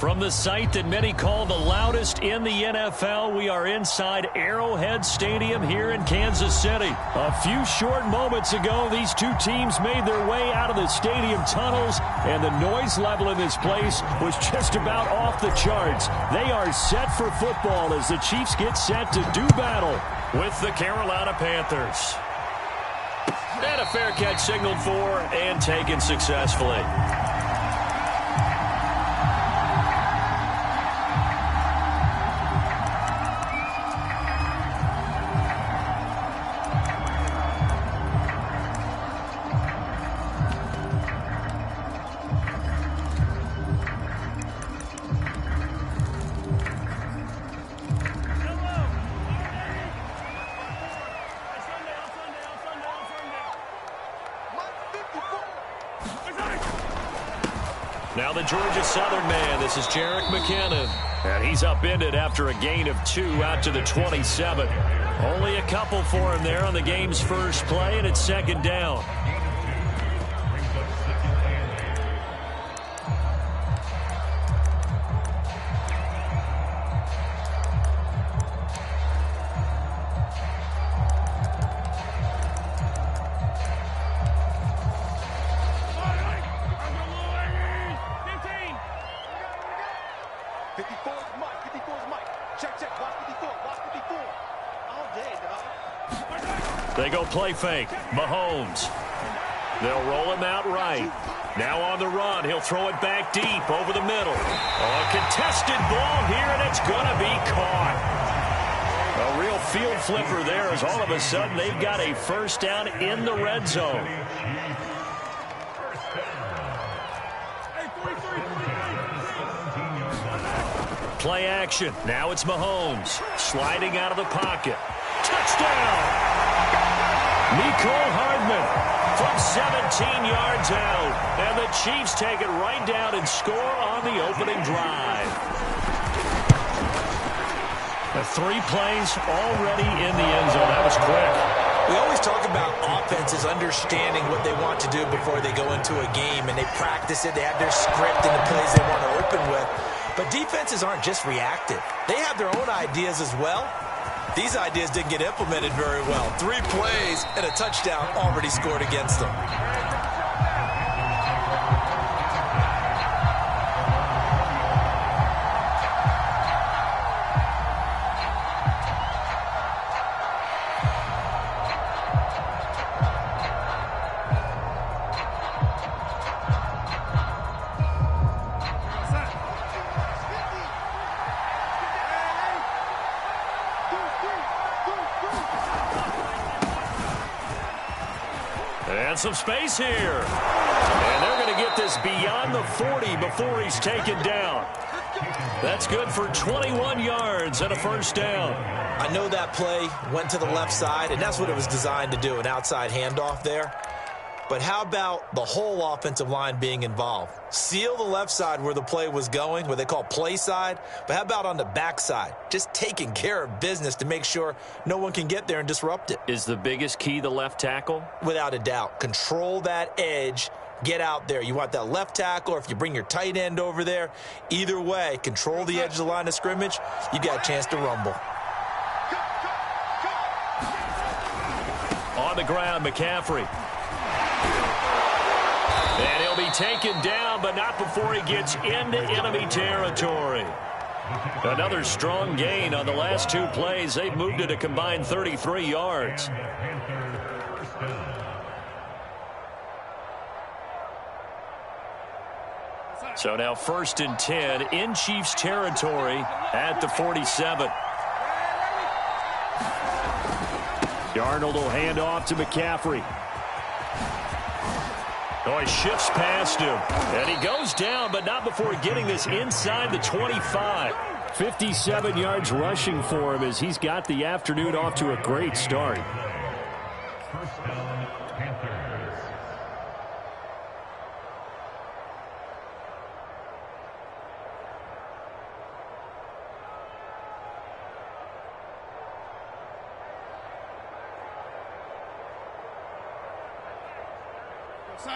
From the site that many call the loudest in the NFL, we are inside Arrowhead Stadium here in Kansas City. A few short moments ago, these two teams made their way out of the stadium tunnels, and the noise level in this place was just about off the charts. They are set for football as the Chiefs get set to do battle with the Carolina Panthers. And a fair catch signaled for and taken successfully. Now the Georgia Southern man, this is Jerick McKinnon. And he's upended after a gain of 2 out to the 27. Only a couple for him there on the game's first play, and it's second down. They go play fake. Mahomes. They'll roll him out right. Now on the run. He'll throw it back deep over the middle. A contested ball here, and it's going to be caught. A real field flipper there as all of a sudden they've got a first down in the red zone. Play action. Now it's Mahomes. Sliding out of the pocket. Touchdown! Mecole Hardman from 17 yards out. And the Chiefs take it right down and score on the opening drive. The 3 plays already in the end zone. That was quick. We always talk about offenses understanding what they want to do before they go into a game, and they practice it. They have their script and the plays they want to open with. But defenses aren't just reactive. They have their own ideas as well. These ideas didn't get implemented very well. 3 plays and a touchdown already scored against them. And some space here. And they're going to get this beyond the 40 before he's taken down. That's good for 21 yards and a first down. I know that play went to the left side, and that's what it was designed to do, an outside handoff there. But how about the whole offensive line being involved? Seal the left side where the play was going, what they call play side. But how about on the back side? Just taking care of business to make sure no one can get there and disrupt it. Is the biggest key the left tackle? Without a doubt. Control that edge. Get out there. You want that left tackle, or if you bring your tight end over there, either way, control the edge of the line of scrimmage. You got a chance to rumble. On the ground, McCaffrey. And he'll be taken down, but not before he gets into enemy territory. Another strong gain on the last 2 plays. They've moved it a combined 33 yards. So now 1st and 10 in Chiefs territory at the 47. Darnold will hand off to McCaffrey. Oh, he shifts past him. And he goes down, but not before getting this inside the 25. 57 yards rushing for him as he's got the afternoon off to a great start.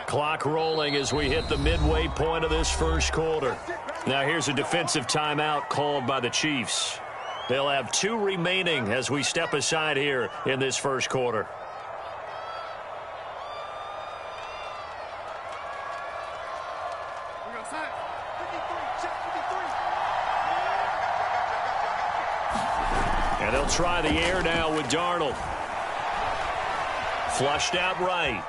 Clock rolling as we hit the midway point of this first quarter. Now here's a defensive timeout called by the Chiefs. They'll have 2 remaining as we step aside here in this first quarter. And they'll try the air now with Darnold. Flushed out right.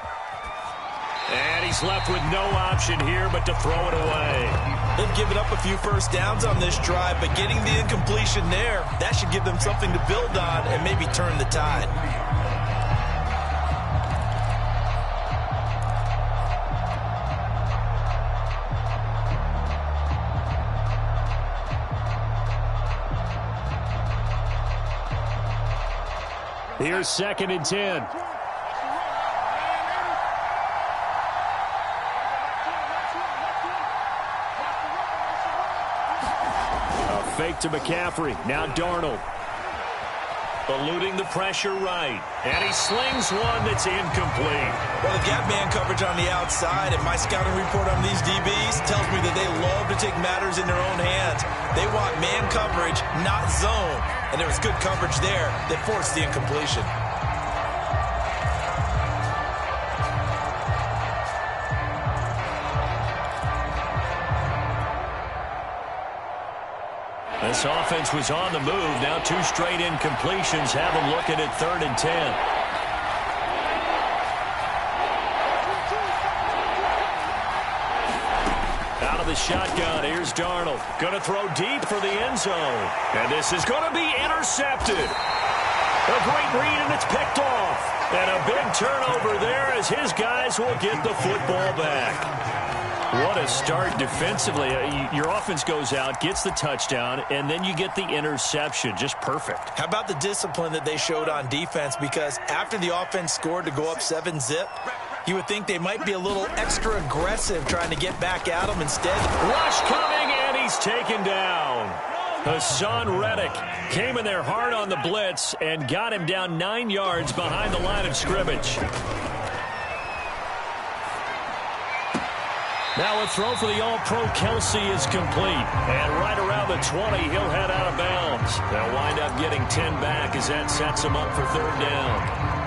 And he's left with no option here but to throw it away. They've given up a few first downs on this drive, but getting the incompletion there, that should give them something to build on and maybe turn the tide. Here's 2nd and 10. Fake to McCaffrey. Now Darnold. Eluding the pressure right. And he slings one that's incomplete. Well, they've got man coverage on the outside, and my scouting report on these DBs tells me that they love to take matters in their own hands. They want man coverage, not zone. And there was good coverage there that forced the incompletion. This offense was on the move. Now 2 straight incompletions have them looking at 3rd and 10. Out of the shotgun, here's Darnold. Going to throw deep for the end zone. And this is going to be intercepted. A great read, and it's picked off. And a big turnover there as his guys will get the football back. What a start defensively. Your offense goes out, gets the touchdown, and then you get the interception. Just perfect. How about the discipline that they showed on defense? Because after the offense scored to go up 7-zip, you would think they might be a little extra aggressive trying to get back at them instead. Rush coming, and he's taken down. Hassan Reddick came in there hard on the blitz and got him down 9 yards behind the line of scrimmage. Now a throw for the All-Pro Kelsey is complete. And right around the 20, he'll head out of bounds. They'll wind up getting 10 back as that sets him up for 3rd down.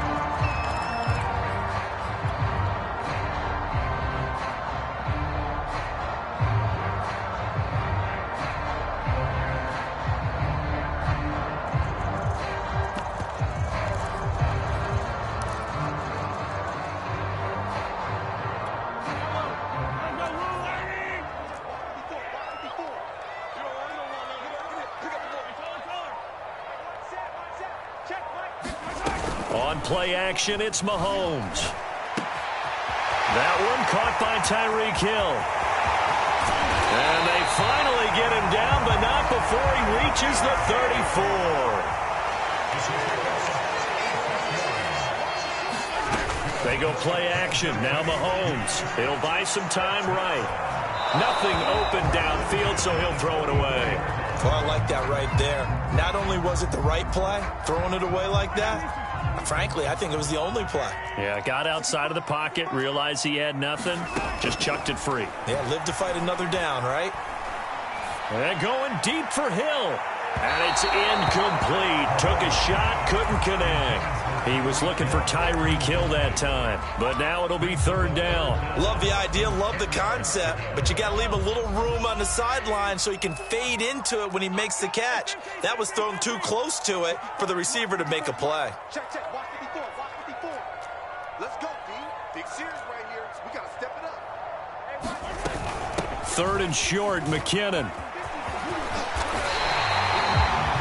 On play action, it's Mahomes. That one caught by Tyreek Hill. And they finally get him down, but not before he reaches the 34. They go play action. Now Mahomes. He'll buy some time right. Nothing open downfield, so he'll throw it away. Well, I like that right there. Not only was it the right play, throwing it away like that, frankly, I think it was the only play. Yeah, got outside of the pocket, realized he had nothing, just chucked it free. Yeah, live to fight another down, right? And going deep for Hill. And it's incomplete. Took a shot, couldn't connect. He was looking for Tyreek Hill that time. But now it'll be 3rd down. Love the idea, love the concept. But you got to leave a little room on the sideline so he can fade into it when he makes the catch. That was thrown too close to it for the receiver to make a play. Check, check. Watch 54. Watch 54. Let's go, D. Big series right here. We got to step it up. 3rd and short, McKinnon.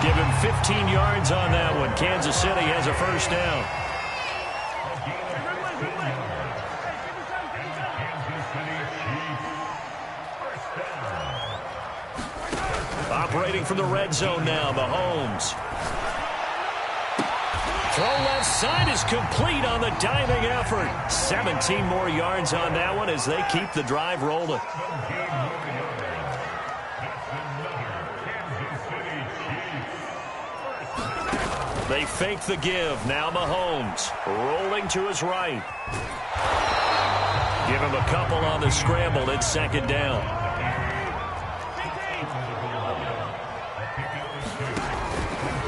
Give him 15 yards on that one. Kansas City has a 1st down. Operating from the red zone now, Mahomes. Throw left side is complete on the diving effort. 17 more yards on that one as they keep the drive rolling. They fake the give. Now Mahomes rolling to his right. Give him a couple on the scramble. It's 2nd down.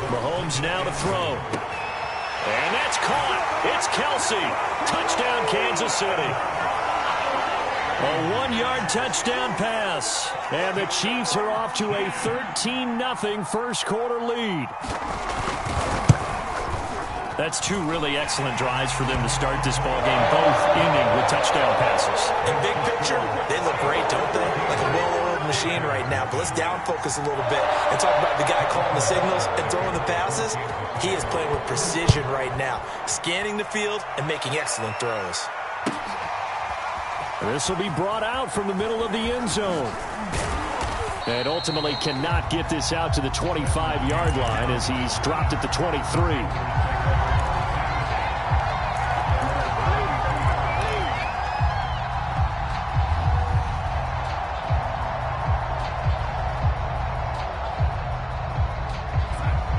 Mahomes now to throw. And that's caught. It's Kelsey. Touchdown, Kansas City. A 1-yard touchdown pass. And the Chiefs are off to a 13-0 first quarter lead. That's two really excellent drives for them to start this ballgame, both ending with touchdown passes. In big picture, they look great, don't they? Like a well-oiled machine right now. But let's down focus a little bit and talk about the guy calling the signals and throwing the passes. He is playing with precision right now, scanning the field and making excellent throws. This will be brought out from the middle of the end zone. And ultimately cannot get this out to the 25-yard line as he's dropped at the 23.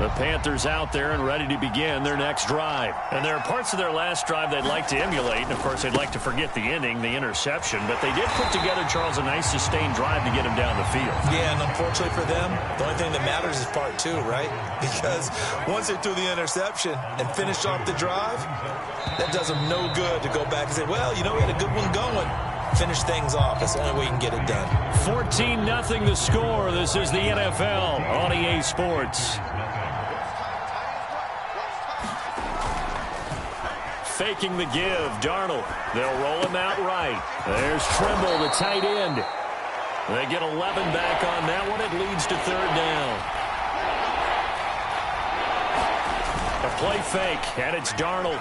The Panthers out there and ready to begin their next drive. And there are parts of their last drive they'd like to emulate. And, of course, they'd like to forget the ending, the interception. But they did put together, Charles, a nice sustained drive to get him down the field. Yeah, and unfortunately for them, the only thing that matters is part two, right? Because once they threw the interception and finished off the drive, that does them no good to go back and say, well, you know, we had a good one going. Finish things off. That's the only way you can get it done. 14-0 the score. This is the NFL on EA Sports. Faking the give, Darnold. They'll roll him out right. There's Trimble, the tight end. They get 11 back on that one. It leads to third down. A play fake, and it's Darnold.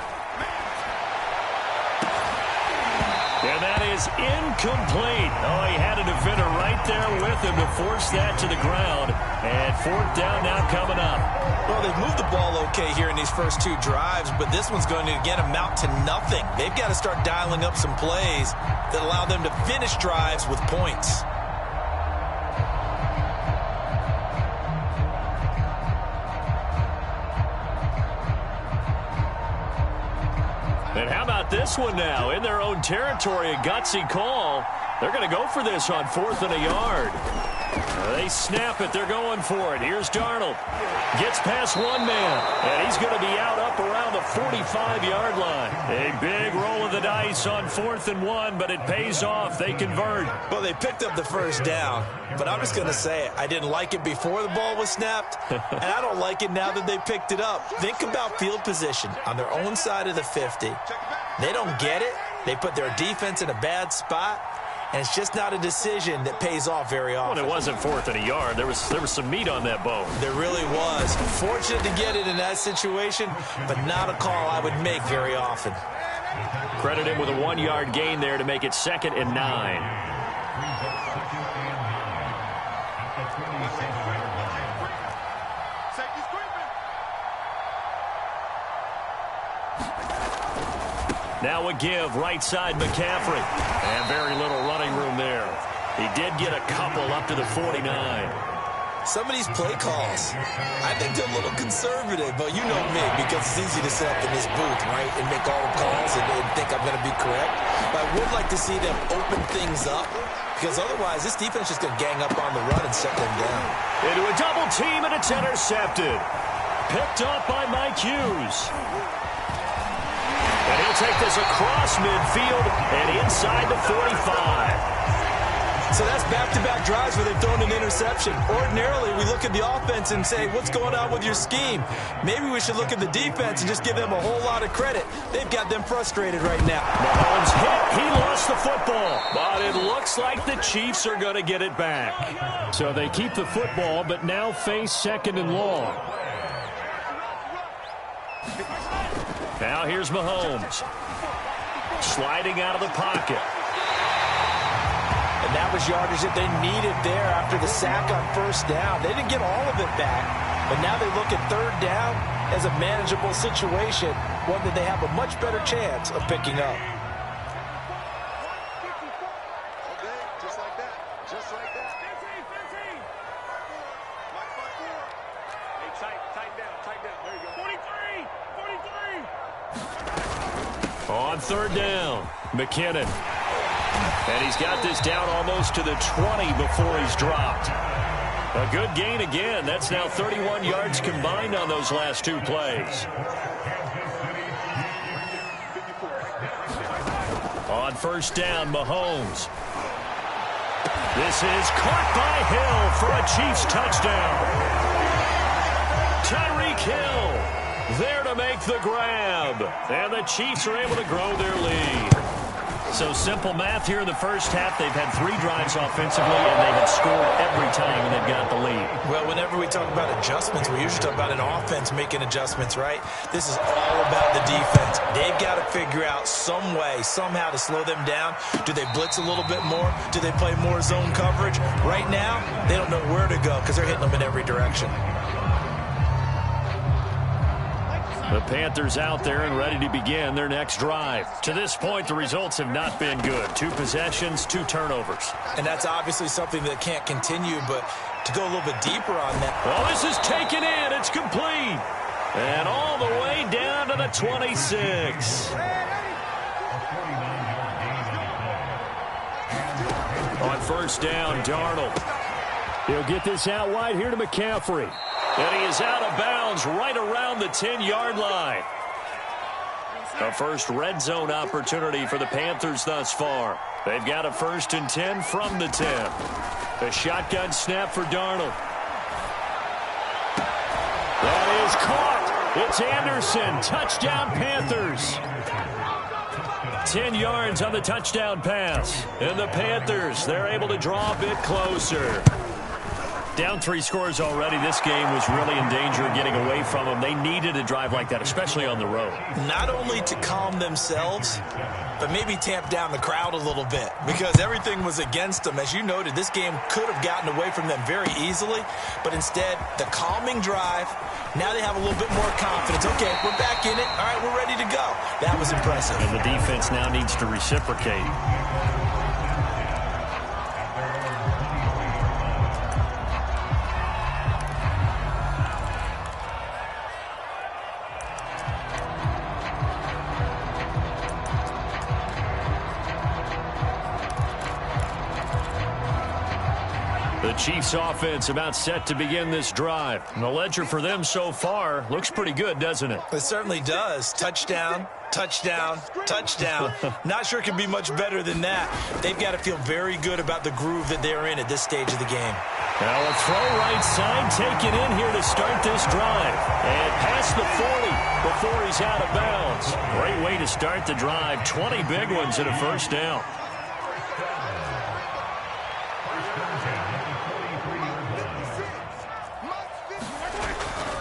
And that is incomplete. Oh, he had a defender right there with him to force that to the ground. And fourth down now coming up. Well, they've moved the ball okay here in these first two drives, but this one's going to, again, amount to nothing. They've got to start dialing up some plays that allow them to finish drives with points. And how about this one now? In their own territory, a gutsy call. They're going to go for this on 4th and a yard. They snap it. They're going for it. Here's Darnold. Gets past one man. And he's going to be out up around the 45-yard line. A big roll of the dice on 4th and 1, but it pays off. They convert. Well, they picked up the first down, but I'm just going to say it. I didn't like it before the ball was snapped, and I don't like it now that they picked it up. Think about field position on their own side of the 50. They don't get it. They put their defense in a bad spot. And it's just not a decision that pays off very often. Well, it wasn't 4th and a yard. There was some meat on that bone. There really was. Fortunate to get it in that situation, but not a call I would make very often. Credit him with a 1-yard gain there to make it 2nd and 9. Now a give, right side McCaffrey. And very little running room there. He did get a couple up to the 49. Some of these play calls, I think they're a little conservative, but you know me, because it's easy to sit up in this booth, right, and make all the calls and think I'm going to be correct. But I would like to see them open things up, because otherwise this defense is just going to gang up on the run and shut them down. Into a double team, and it's intercepted. Picked up by Mike Hughes. And he'll take this across midfield and inside the 45. So that's back-to-back drives where they've thrown an interception. Ordinarily, we look at the offense and say, what's going on with your scheme? Maybe we should look at the defense and just give them a whole lot of credit. They've got them frustrated right now. Mahomes hit. He lost the football. But it looks like the Chiefs are going to get it back. So they keep the football, but now face 2nd and long. Now here's Mahomes. Sliding out of the pocket. And that was yardage that they needed there after the sack on first down. They didn't get all of it back, but now they look at third down as a manageable situation, one that they have a much better chance of picking up. Okay, just like that. Just like that. 15. Hey, tight down. There you go. 43. On third down, McKinnon. And he's got this down almost to the 20 before he's dropped. A good gain again. That's now 31 yards combined on those last two plays. On first down, Mahomes. This is caught by Hill for a Chiefs touchdown. Tyreek Hill there to make the grab. And the Chiefs are able to grow their lead. So simple math here in the first half. They've had 3 drives offensively, and they have scored every time, and they've got the lead. Well, whenever we talk about adjustments, we usually talk about an offense making adjustments, right? This is all about the defense. They've got to figure out some way, somehow to slow them down. Do they blitz a little bit more? Do they play more zone coverage? Right now, they don't know where to go because they're hitting them in every direction. The Panthers out there and ready to begin their next drive. To this point, the results have not been good. 2 possessions, 2 turnovers. And that's obviously something that can't continue, but to go a little bit deeper on that. Well, this is taken in. It's complete. And all the way down to the 26. On first down, Darnold. He'll get this out wide here to McCaffrey. And he is out of bounds right around the 10-yard line. A first red zone opportunity for the Panthers thus far. They've got a 1st and 10 from the 10. A shotgun snap for Darnold. That is caught. It's Anderson. Touchdown, Panthers. 10 yards on the touchdown pass. And the Panthers, they're able to draw a bit closer. Down 3 scores already. This game was really in danger of getting away from them. They needed a drive like that, especially on the road. Not only to calm themselves, but maybe tamp down the crowd a little bit because everything was against them. As you noted, this game could have gotten away from them very easily, but instead, the calming drive, now they have a little bit more confidence. Okay, we're back in it. All right, we're ready to go. That was impressive. And the defense now needs to reciprocate. The Chiefs offense about set to begin this drive. And the ledger for them so far looks pretty good, doesn't it? It certainly does. Touchdown, touchdown, touchdown. Not sure it can be much better than that. They've got to feel very good about the groove that they're in at this stage of the game. Now a throw right side taken in here to start this drive. And past the 40 before he's out of bounds. Great way to start the drive. 20 big ones and a first down.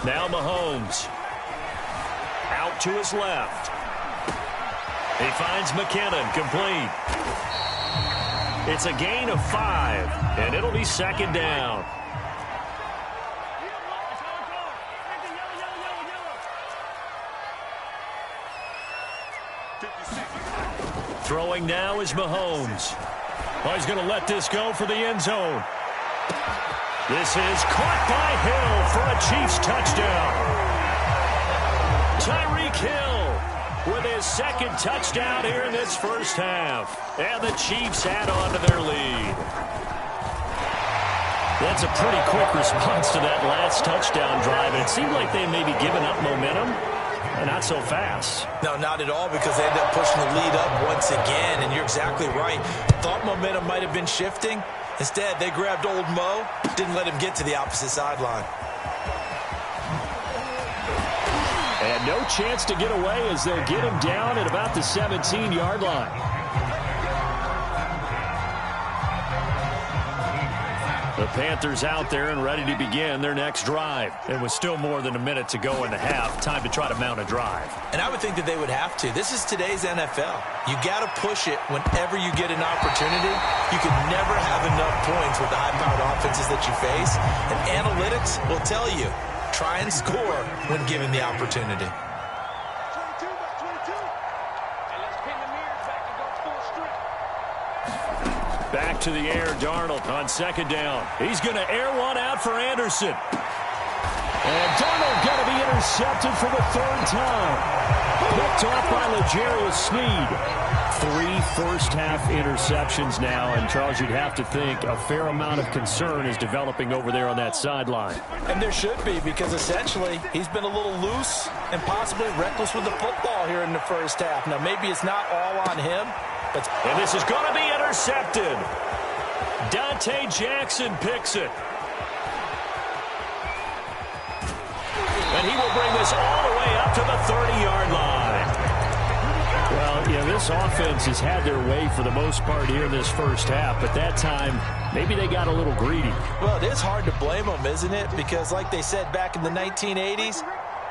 Now Mahomes. Out to his left. He finds McKinnon, complete. It's a gain of 5, and it'll be 2nd down. Throwing now is Mahomes. Oh, he's going to let this go for the end zone. This is caught by Hill for a Chiefs touchdown. Tyreek Hill with his 2nd touchdown here in this first half. And the Chiefs add on to their lead. That's a pretty quick response to that last touchdown drive. And it seemed like they may be giving up momentum. Not so fast. No, not at all, because they ended up pushing the lead up once again. And you're exactly right. Thought momentum might have been shifting. Instead, they grabbed old Mo, didn't let him get to the opposite sideline. And no chance to get away as they'll get him down at about the 17-yard line. The Panthers out there and ready to begin their next drive. It was still more than a minute to go in the half. Time to try to mount a drive. And I would think that they would have to. This is today's NFL. You got to push it whenever you get an opportunity. You can never have enough points with the high-powered offenses that you face. And analytics will tell you, try and score when given the opportunity. Back to the air, Darnold on 2nd down. He's going to air one out for Anderson. And Darnold going to be intercepted for the 3rd time. Picked off by L'Jarius Sneed. 3 first-half interceptions now, and Charles, you'd have to think a fair amount of concern is developing over there on that sideline. And there should be, because essentially he's been a little loose and possibly reckless with the football here in the first half. Now, maybe it's not all on him, but... And this is going to be intercepted. Dante Jackson picks it. And he will bring this all the way up to the 30-yard line. Well, yeah, this offense has had their way for the most part here in this first half, but that time, maybe they got a little greedy. Well, it is hard to blame them, isn't it? Because like they said back in the 1980s,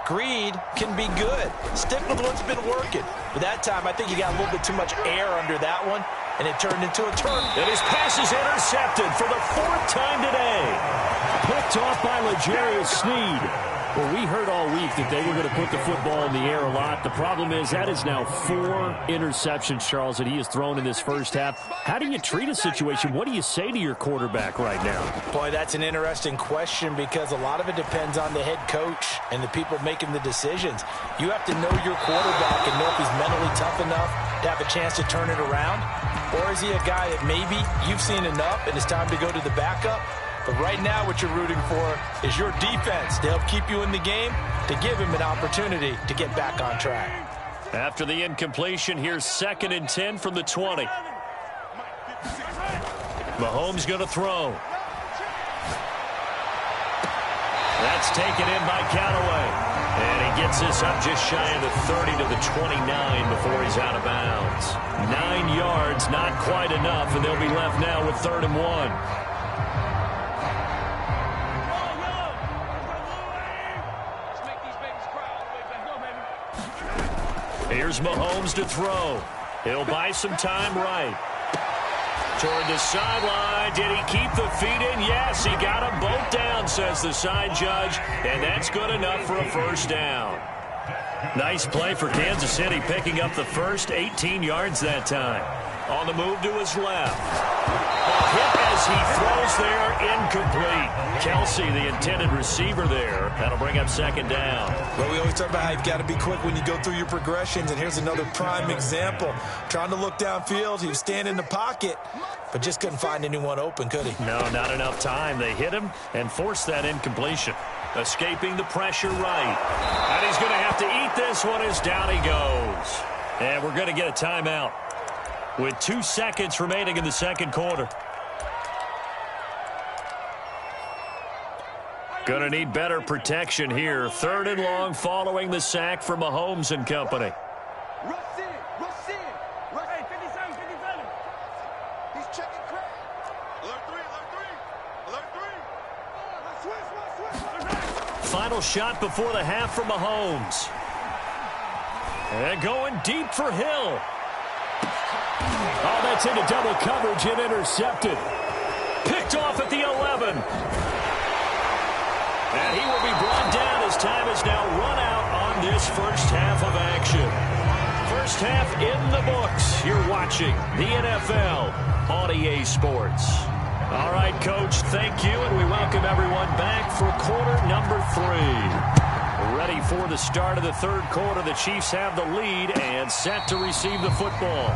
greed can be good. Stick with what's been working. But that time, I think you got a little bit too much air under that one, and it turned into a turn. And his pass is intercepted for the 4th time today. Picked off by L'Jarius Sneed. Well, we heard all week that they were going to put the football in the air a lot. The problem is that is now 4 interceptions, Charles, that he has thrown in this first half. How do you treat a situation? What do you say to your quarterback right now? Boy, that's an interesting question, because a lot of it depends on the head coach and the people making the decisions. You have to know your quarterback and know if he's mentally tough enough to have a chance to turn it around. Or is he a guy that maybe you've seen enough and it's time to go to the backup? But right now what you're rooting for is your defense to help keep you in the game, to give him an opportunity to get back on track. After the incompletion, here's 2nd and 10 from the 20. Mahomes going to throw. That's taken in by Callaway. And he gets this up just shy of the 30 to the 29 before he's out of bounds. 9 yards, not quite enough, and they'll be left now with 3rd and 1. Here's Mahomes to throw. He'll buy some time right. Toward the sideline. Did he keep the feet in? Yes, he got them both down, says the side judge. And that's good enough for a first down. Nice play for Kansas City, picking up the first 18 yards that time. On the move to his left. A hit as he throws there, incomplete. Kelsey, the intended receiver there. That'll bring up 2nd down. Well, we always talk about how you've got to be quick when you go through your progressions, and here's another prime example. Trying to look downfield, he was standing in the pocket, but just couldn't find anyone open, could he? No, not enough time. They hit him and forced that incompletion. Escaping the pressure right. And he's going to have to eat this one as down he goes. And we're going to get a timeout with 2 seconds remaining in the second quarter. Going to need better protection here. 3rd and long following the sack from Mahomes and company. Rush in, rush in. Rush. Hey, 57, 57. He's checking crack. Alert 3, alert 3. Alert 3. Switch. Final shot before the half from Mahomes. And going deep for Hill. Oh, that's into double coverage and intercepted. Picked off at the 11. And he will be brought down as time is now run out on this first half of action. First half in the books. You're watching the NFL on EA Sports. All right, Coach, thank you, and we welcome everyone back for quarter number 3. Ready for the start of the third quarter. The Chiefs have the lead and set to receive the football.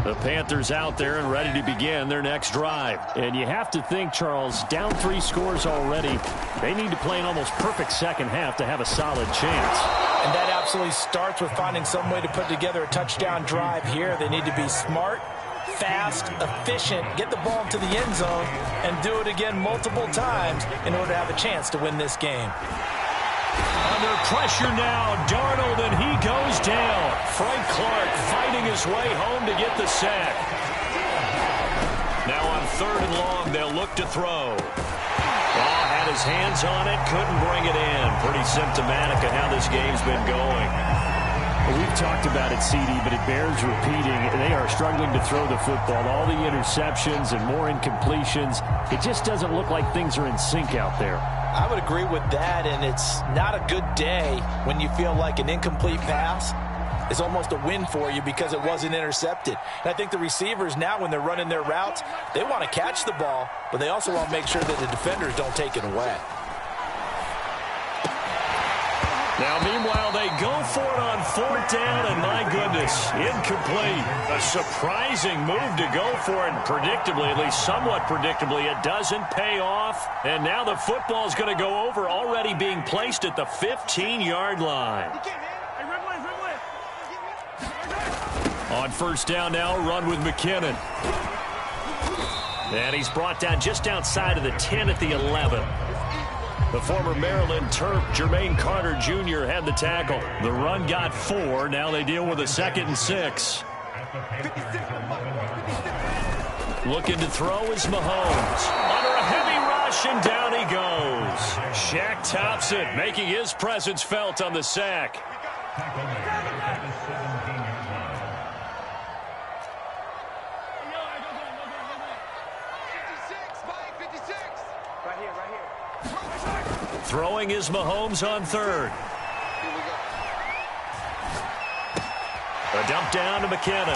The Panthers out there and ready to begin their next drive. And you have to think, Charles, down 3 scores already. They need to play an almost perfect second half to have a solid chance. And that absolutely starts with finding some way to put together a touchdown drive here. They need to be smart, fast, efficient, get the ball into the end zone, and do it again multiple times in order to have a chance to win this game. Under pressure now, Darnold, and he goes down. Frank Clark fighting his way home to get the sack. Now on 3rd and long, they'll look to throw. Had his hands on it, couldn't bring it in. Pretty symptomatic of how this game's been going. Well, we've talked about it, CD, but it bears repeating. They are struggling to throw the football. All the interceptions and more incompletions. It just doesn't look like things are in sync out there. I would agree with that, and it's not a good day when you feel like an incomplete pass is almost a win for you because it wasn't intercepted. And I think the receivers now, when they're running their routes, they want to catch the ball, but they also want to make sure that the defenders don't take it away. Now, meanwhile, they go for it on 4th down, and my goodness, incomplete. A surprising move to go for it, and predictably, at least somewhat predictably, it doesn't pay off. And now the football's going to go over, already being placed at the 15-yard line. On 1st down now, run with McKinnon. And he's brought down just outside of the 10 at the 11. The former Maryland Terp, Jermaine Carter Jr., had the tackle. The run got 4. Now they deal with a 2nd and 6. Looking to throw is Mahomes. Under a heavy rush, and down he goes. Shaq tops it, making his presence felt on the sack. Throwing is Mahomes on 3rd. A dump down to McKinnon.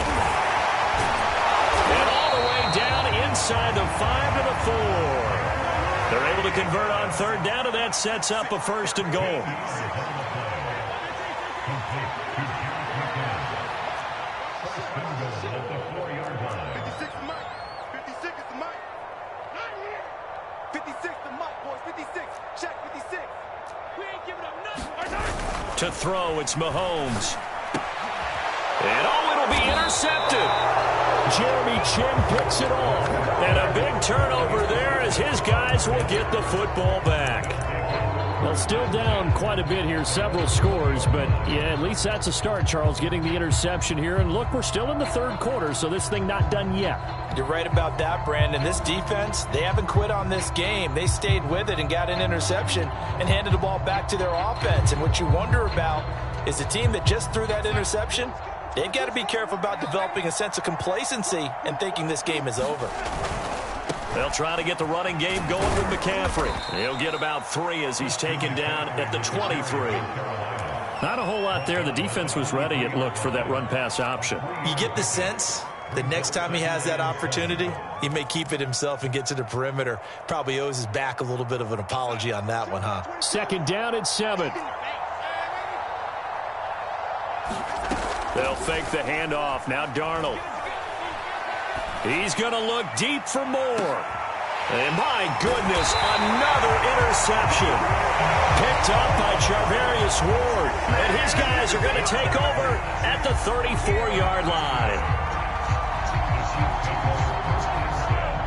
And all the way down inside the 5 to the 4. They're able to convert on 3rd down, and that sets up a 1st and goal. To throw, it's Mahomes. And it'll be intercepted. Jeremy Chin picks it off. And a big turnover there as his guys will get the football back. Well, still down quite a bit here, several scores, but yeah, at least that's a start, Charles, getting the interception here. And look, we're still in the 3rd quarter, so this thing not done yet. You're right about that, Brandon. This defense, they haven't quit on this game. They stayed with it and got an interception and handed the ball back to their offense. And what you wonder about is the team that just threw that interception, they've got to be careful about developing a sense of complacency and thinking this game is over. They'll try to get the running game going with McCaffrey. He'll get about 3 as he's taken down at the 23. Not a whole lot there. The defense was ready, it looked, for that run-pass option. You get the sense that next time he has that opportunity, he may keep it himself and get to the perimeter. Probably owes his back a little bit of an apology on that one, huh? 2nd down at 7. They'll fake the handoff. Now Darnold. He's going to look deep for more. And my goodness, another interception. Picked up by Charvarius Ward. And his guys are going to take over at the 34-yard line.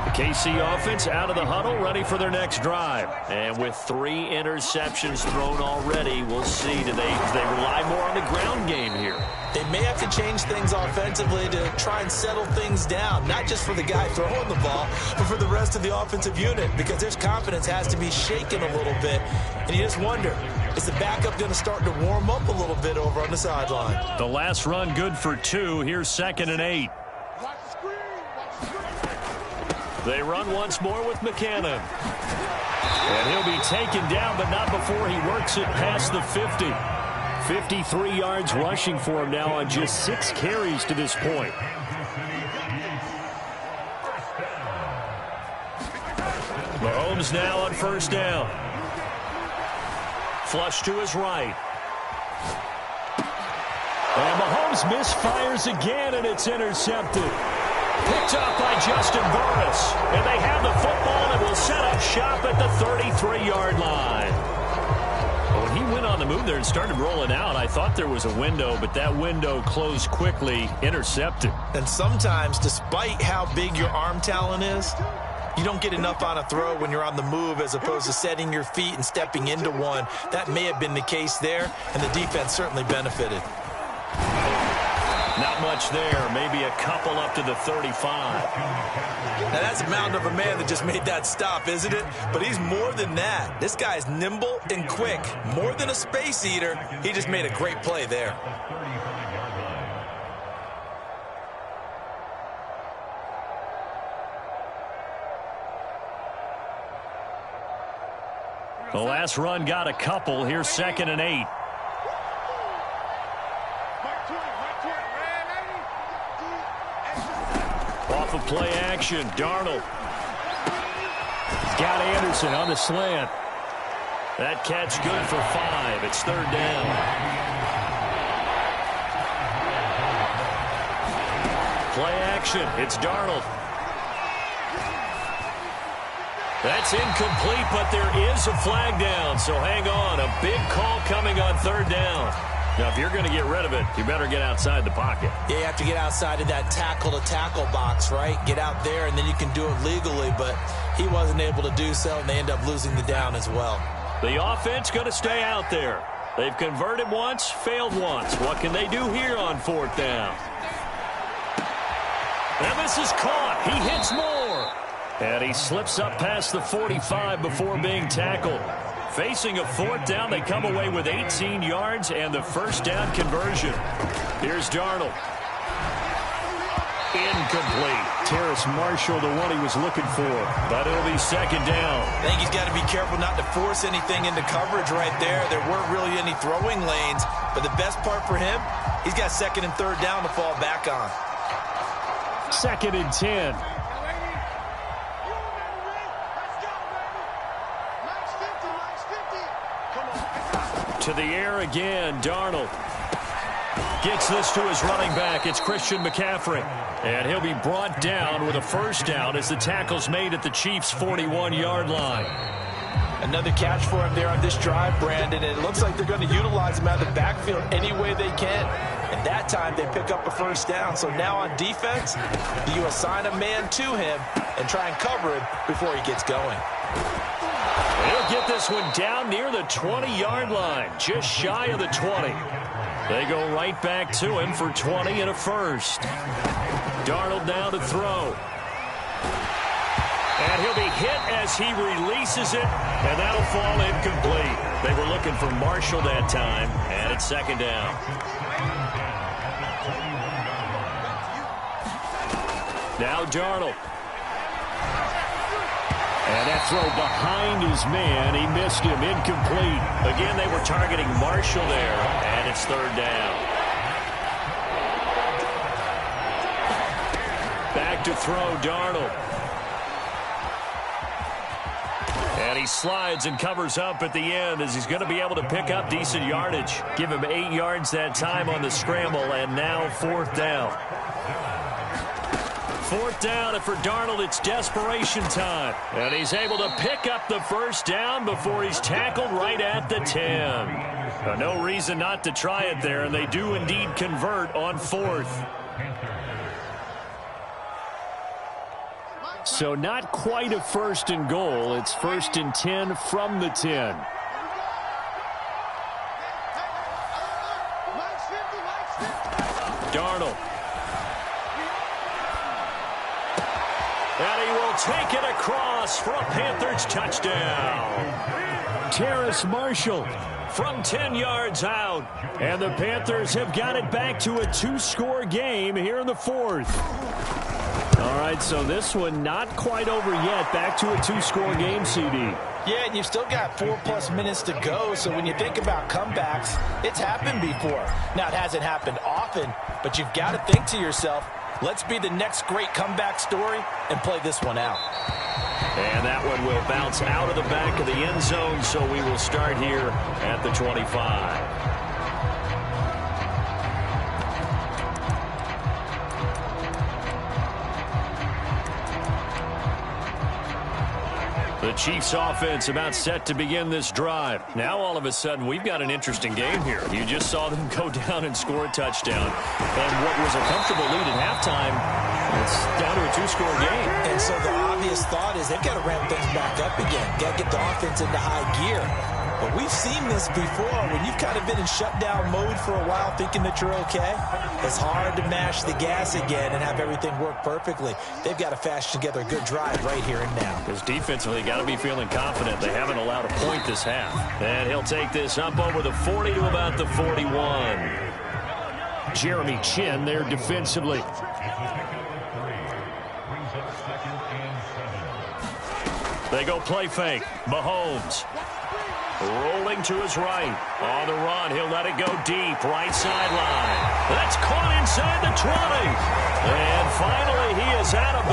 The KC offense out of the huddle, ready for their next drive. And with 3 interceptions thrown already, we'll see. Do they rely more on the ground game here? They may have to change things offensively to try and settle things down, not just for the guy throwing the ball, but for the rest of the offensive unit, because their confidence has to be shaken a little bit. And you just wonder, is the backup going to start to warm up a little bit over on the sideline? The last run good for 2. Here's 2nd and 8. They run once more with McKinnon. And he'll be taken down, but not before he works it past the 50. 53 yards rushing for him now on just 6 carries to this point. Mahomes now on 1st down. Flush to his right. And Mahomes misfires again, and it's intercepted. Picked up by Justin Burris. And they have the football and will set up shop at the 33-yard line. When he went on the move there and started rolling out, I thought there was a window, but that window closed quickly, intercepted. And sometimes, despite how big your arm talent is, you don't get enough on a throw when you're on the move as opposed to setting your feet and stepping into one. That may have been the case there, and the defense certainly benefited. Not much there. Maybe a couple up to the 35. Now, that's a mountain of a man that just made that stop, isn't it? But he's more than that. This guy's nimble and quick. More than a space eater. He just made a great play there. The last run got a couple. Here's 2nd and 8. off of play action. Darnold. He's got Anderson on the slant. That catch good for 5. It's 3rd down. Play action. It's Darnold. That's incomplete, but there is a flag down, so hang on. A big call coming on 3rd down. Now, if you're going to get rid of it, you better get outside the pocket. Yeah, you have to get outside of that tackle-to-tackle box, right? Get out there, and then you can do it legally, but he wasn't able to do so, and they end up losing the down as well. The offense going to stay out there. They've converted once, failed once. What can they do here on 4th down? And this is caught. He hits more. And he slips up past the 45 before being tackled. Facing a 4th down, they come away with 18 yards and the 1st down conversion. Here's Darnold. Incomplete. Terrace Marshall, the one he was looking for. But it'll be 2nd down. I think he's got to be careful not to force anything into coverage right there. There weren't really any throwing lanes. But the best part for him, he's got 2nd and 3rd down to fall back on. 2nd and 10. To the air again, Darnold. Gets this to his running back. It's Christian McCaffrey. And he'll be brought down with a 1st down as the tackle's made at the Chiefs' 41-yard line. Another catch for him there on this drive, Brandon. And it looks like they're going to utilize him out of the backfield any way they can. And that time they pick up a 1st down. So now on defense, you assign a man to him and try and cover him before he gets going. He'll get this one down near the 20-yard line, just shy of the 20. They go right back to him for 20 and a 1st. Darnold now to throw. And he'll be hit as he releases it, and that'll fall incomplete. They were looking for Marshall that time, and it's 2nd down. Now Darnold. And that throw behind his man. He missed him. Incomplete. Again, they were targeting Marshall there, and it's 3rd down. Back to throw, Darnold. And he slides and covers up at the end as he's going to be able to pick up decent yardage. Give him 8 yards that time on the scramble, and now 4th down. 4th down, and for Darnold, it's desperation time. And he's able to pick up the 1st down before he's tackled right at the 10. No reason not to try it there, and they do indeed convert on 4th. So not quite a 1st and goal. It's 1st and 10 from the 10. Darnold. And he will take it across for a Panthers touchdown. Terrace Marshall from 10 yards out. And the Panthers have got it back to a 2-score game here in the 4th. All right, so this one not quite over yet. Back to a 2-score game, CD. Yeah, and you've still got 4+ minutes to go, so when you think about comebacks, it's happened before. Now, it hasn't happened often, but you've got to think to yourself, let's be the next great comeback story and play this one out. And that one will bounce out of the back of the end zone, so we will start here at the 25. The Chiefs offense about set to begin this drive. Now all of a sudden we've got an interesting game here. You just saw them go down and score a touchdown. And what was a comfortable lead at halftime, it's down to a 2-score game. And so the obvious thought is they've got to ramp things back up again. Got to get the offense into high gear. But we've seen this before. When you've kind of been in shutdown mode for a while thinking that you're okay, it's hard to mash the gas again and have everything work perfectly. They've got to fashion together a good drive right here and now. Because defensively, got to be feeling confident. They haven't allowed a point this half. And he'll take this up over the 40 to about the 41. Jeremy Chin there defensively. They go play fake. Mahomes. Rolling to his right. On the run, he'll let it go deep. Right sideline. That's caught inside the 20. And finally, he is out of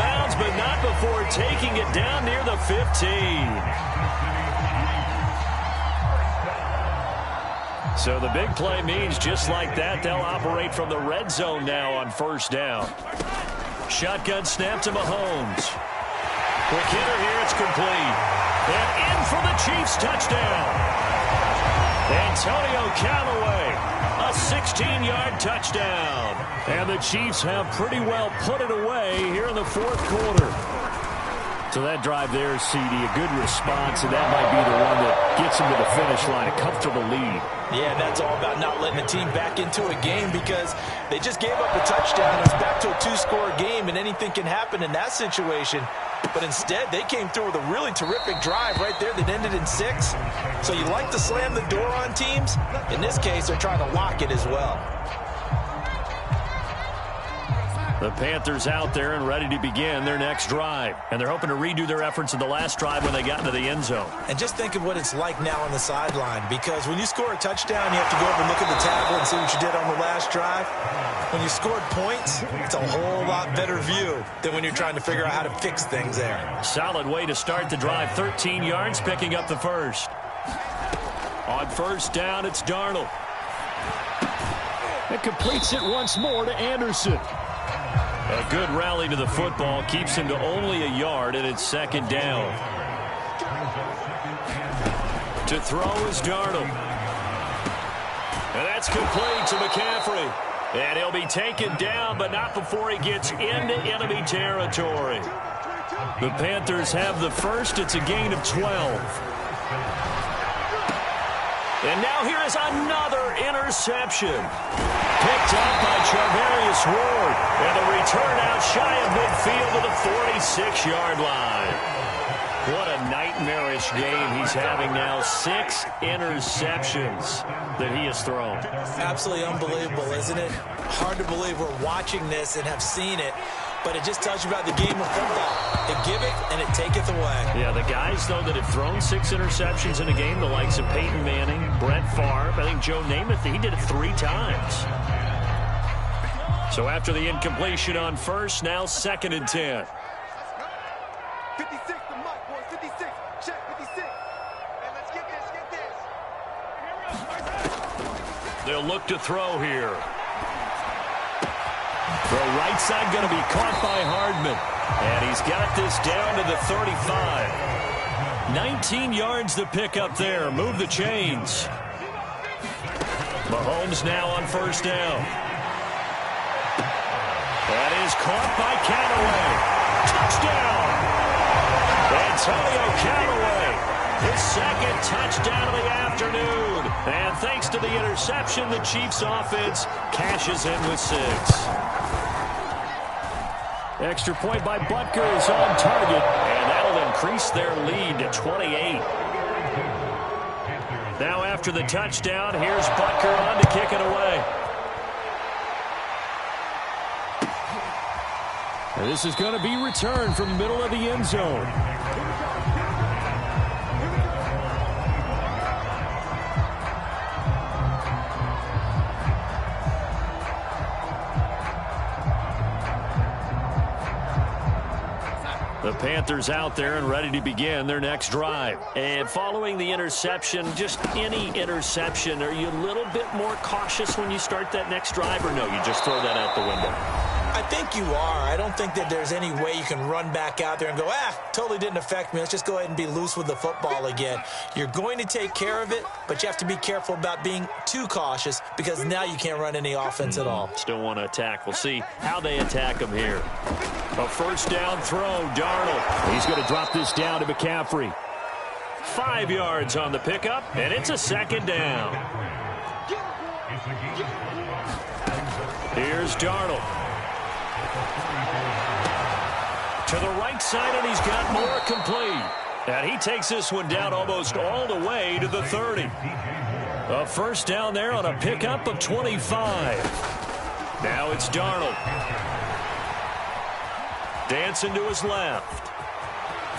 taking it down near the 15. So the big play means just like that, they'll operate from the red zone now on first down. Shotgun snap to Mahomes. Quick hitter here, it's complete. And in for the Chiefs touchdown. Antonio Callaway, a 16-yard touchdown. And the Chiefs have pretty well put it away here in the fourth quarter. So that drive there, CD, a good response, and that might be the one that gets them to the finish line, a comfortable lead. Yeah, that's all about not letting the team back into a game because they just gave up a touchdown. It's back to a two-score game, and anything can happen in that situation. But instead, they came through with a really terrific drive right there that ended in 6. So you like to slam the door on teams. In this case, they're trying to lock it as well. The Panthers out there and ready to begin their next drive. And they're hoping to redo their efforts in the last drive when they got into the end zone. And just think of what it's like now on the sideline, because when you score a touchdown, you have to go over and look at the tablet and see what you did on the last drive. When you scored points, it's a whole lot better view than when you're trying to figure out how to fix things there. Solid way to start the drive. 13 yards, picking up the first. On first down, it's Darnold. It completes it once more to Anderson. A good rally to the football keeps him to only a yard, and it's second down. To throw is Darnold. And that's complete to McCaffrey. And he'll be taken down, but not before he gets into enemy territory. The Panthers have the first. It's a gain of 12. And now here is another interception. Picked up by Charvarius Ward. And the return out shy of midfield to the 46-yard line. What a nightmarish game he's having now. 6 interceptions that he has thrown. Absolutely unbelievable, isn't it? Hard to believe we're watching this and have seen it. But it just tells you about the game of football. It giveth and it taketh away. Yeah, the guys, though, that have thrown 6 interceptions in a game, the likes of Peyton Manning, Brett Favre, I think Joe Namath, he did it 3 times. So after the incompletion on first, now second and 10. 56 to Mike, boys. 56. Check 56. And let's get this. They'll look to throw here. The right side going to be caught by Hardman. And he's got this down to the 35. 19 yards to pick up there. Move the chains. Mahomes now on first down. That is caught by Callaway. Touchdown! Antonio Callaway. His second touchdown of the afternoon. And thanks to the interception, the Chiefs offense cashes in with 6. Extra point by Butker is on target, and that'll increase their lead to 28. Now after the touchdown, here's Butker on to kick it away. And this is going to be returned from the middle of the end zone. The Panthers out there and ready to begin their next drive. And following the interception, just any interception, are you a little bit more cautious when you start that next drive, or no, you just throw that out the window? I think you are. I don't think that there's any way you can run back out there and go, totally didn't affect me. Let's just go ahead and be loose with the football again. You're going to take care of it, but you have to be careful about being too cautious because now you can't run any offense at all. Still want to attack. We'll see how they attack him here. A first down throw, Darnold. He's going to drop this down to McCaffrey. 5 yards on the pickup, and it's a second down. Here's Darnold. To the right side, and he's got more complete. And he takes this one down almost all the way to the 30. A first down there on a pickup of 25. Now it's Darnold. Dancing to his left.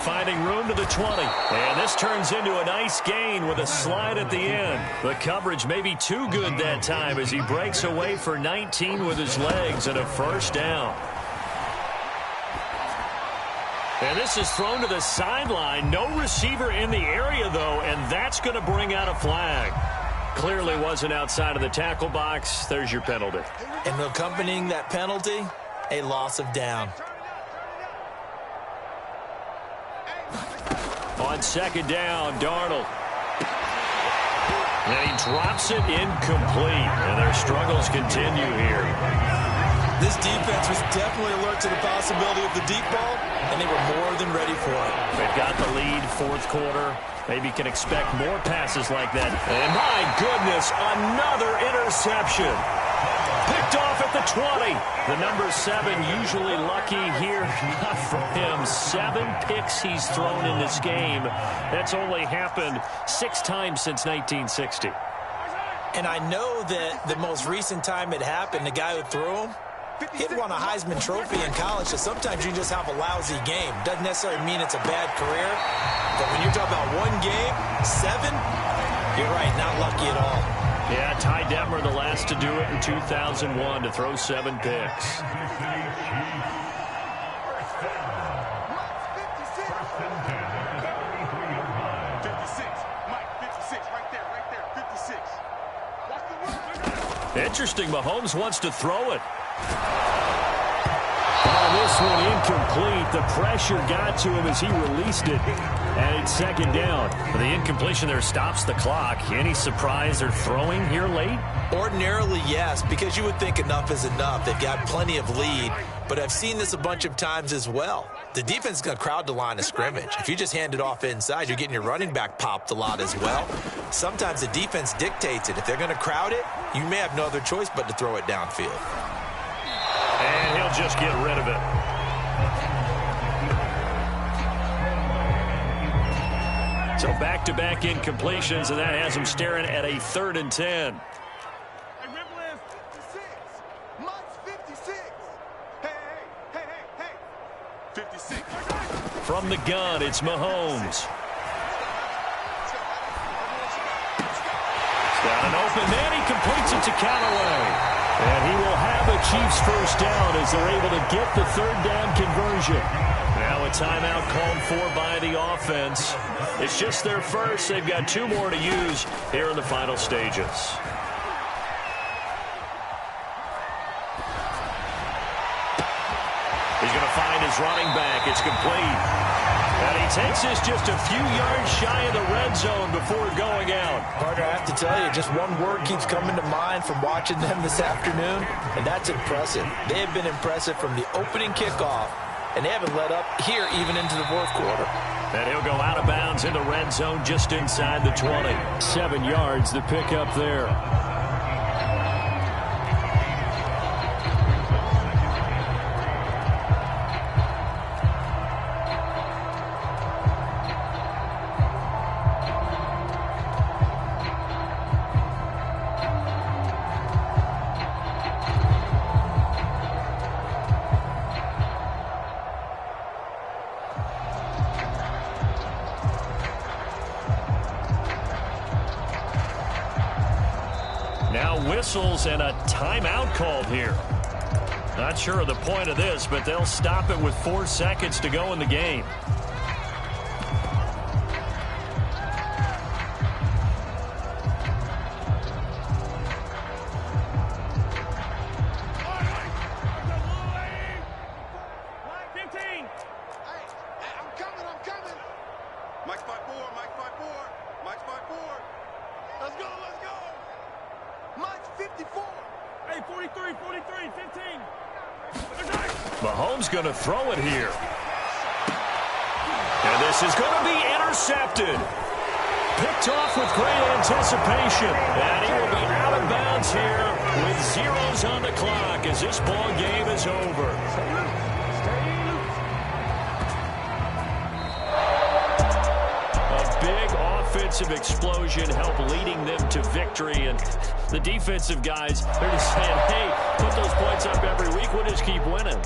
Finding room to the 20. And this turns into a nice gain with a slide at the end. The coverage may be too good that time as he breaks away for 19 with his legs and a first down. And this is thrown to the sideline. No receiver in the area, though, and that's going to bring out a flag. Clearly wasn't outside of the tackle box. There's your penalty. And accompanying that penalty, a loss of down. On second down, Darnold. And he drops it incomplete. And their struggles continue here. This defense was definitely alert to the possibility of the deep ball, and they were more than ready for it. They've got the lead, fourth quarter. Maybe can expect more passes like that. And my goodness, another interception. Picked off at the 20. The number 7 usually lucky here. Not for him. 7 picks he's thrown in this game. That's only happened 6 times since 1960. And I know that the most recent time it happened, the guy who threw him, he'd won a Heisman Trophy in college, so sometimes you just have a lousy game. Doesn't necessarily mean it's a bad career, but when you're talking about one game, 7, you're right, not lucky at all. Yeah, Ty Detmer, the last to do it in 2001, to throw 7 picks. Interesting, Mahomes wants to throw it. Oh, this one incomplete. The pressure got to him as he released it. And it's second down. The incompletion there stops the clock. Any surprise they're throwing here late? Ordinarily, yes, because you would think enough is enough. They've got plenty of lead, but I've seen this a bunch of times as well. The defense is going to crowd the line of scrimmage. If you just hand it off inside, you're getting your running back popped a lot as well. Sometimes the defense dictates it. If they're going to crowd it, you may have no other choice but to throw it downfield. And he'll just get rid of it. So back-to-back incompletions, and that has him staring at a 3rd and 10. 56. From the gun, it's Mahomes. He's got an open man. He completes it to Callaway. And he will have a Chiefs first down as they're able to get the 3rd down conversion. Now a timeout called for by the offense. It's just their first. They've got 2 more to use here in the final stages. He's going to find his running back. It's complete. And he takes this just a few yards shy of the red zone before going out. Partner, I have to tell you, just one word keeps coming to mind from watching them this afternoon, and that's impressive. They have been impressive from the opening kickoff, and they haven't let up here even into the 4th quarter. And he'll go out of bounds into red zone just inside the 20. 7 yards, the pickup there. Whistles and a timeout called here. Not sure of the point of this, but they'll stop it with 4 seconds to go in the game. Mahomes going to throw it here. And this is going to be intercepted. Picked off with great anticipation. And he will be out of bounds here with zeros on the clock as this ball game is over. A big offensive explosion helped leading them to victory. And the defensive guys, they're just saying, hey, put those points up every week. We'll just keep winning.